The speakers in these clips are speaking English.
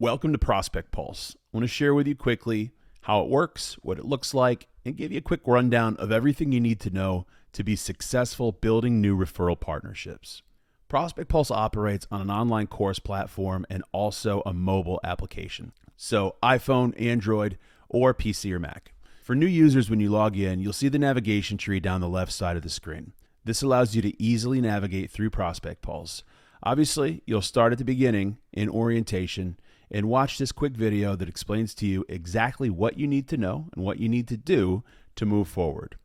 Welcome to Prospect Pulse. I want to share with you quickly how it works, what it looks like, and give you a quick rundown of everything you need to know to be successful building new referral partnerships. Prospect Pulse operates on an online course platform and also a mobile application. So iPhone, Android, or PC or Mac. For new users, when you log in, you'll see the navigation tree down the left side of the screen. This allows you to easily navigate through Prospect Pulse. Obviously, you'll start at the beginning in orientation and watch this quick video that explains to you exactly what you need to know and what you need to do to move forward.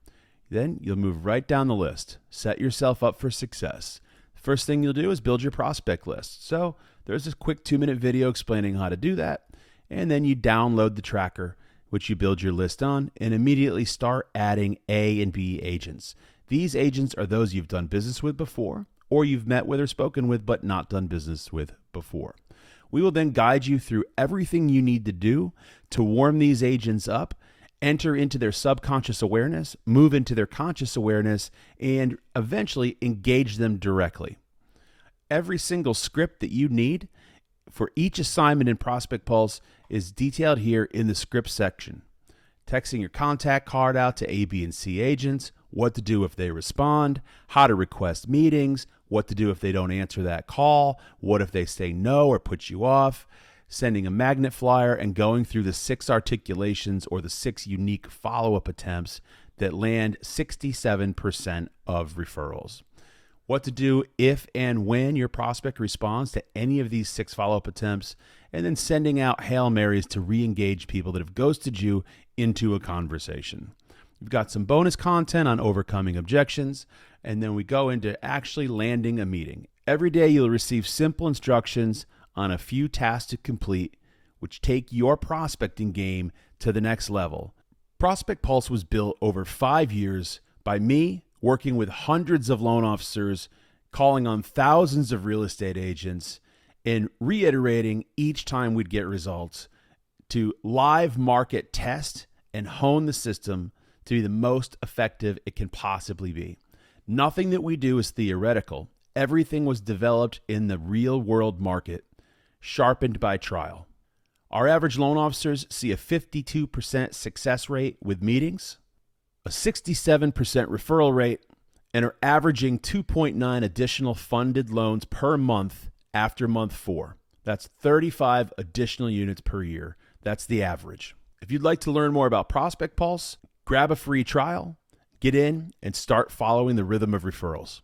Then you'll move right down the list. Set yourself up for success. First thing you'll do is build your prospect list. So there's this quick 2-minute video explaining how to do that. And then you download the tracker, which you build your list on, and immediately start adding A and B agents. These agents are those you've done business with before, or you've met with or spoken with but not done business with before. We will then guide you through everything you need to do to warm these agents up, enter into their subconscious awareness, move into their conscious awareness, and eventually engage them directly. Every single script that you need for each assignment in Prospect Pulse is detailed here in the script section. Texting your contact card out to A, B, and C agents, what to do if they respond, how to request meetings, what to do if they don't answer that call, what if they say no or put you off, sending a magnet flyer, and going through the 6 articulations or the 6 unique follow-up attempts that land 67% of referrals. What to do if and when your prospect responds to any of these 6 follow-up attempts, and then sending out Hail Marys to re-engage people that have ghosted you into a conversation. We've got some bonus content on overcoming objections, and then we go into actually landing a meeting. Every day you'll receive simple instructions on a few tasks to complete, which take your prospecting game to the next level. Prospect Pulse was built over 5 years by me, working with hundreds of loan officers, calling on thousands of real estate agents, and reiterating each time we'd get results to live market test and hone the system to be the most effective it can possibly be. Nothing that we do is theoretical. Everything was developed in the real world market, sharpened by trial. Our average loan officers see a 52% success rate with meetings, a 67% referral rate, and are averaging 2.9 additional funded loans per month after month 4. That's 35 additional units per year. That's the average. If you'd like to learn more about Prospect Pulse, grab a free trial, get in, and start following the rhythm of referrals.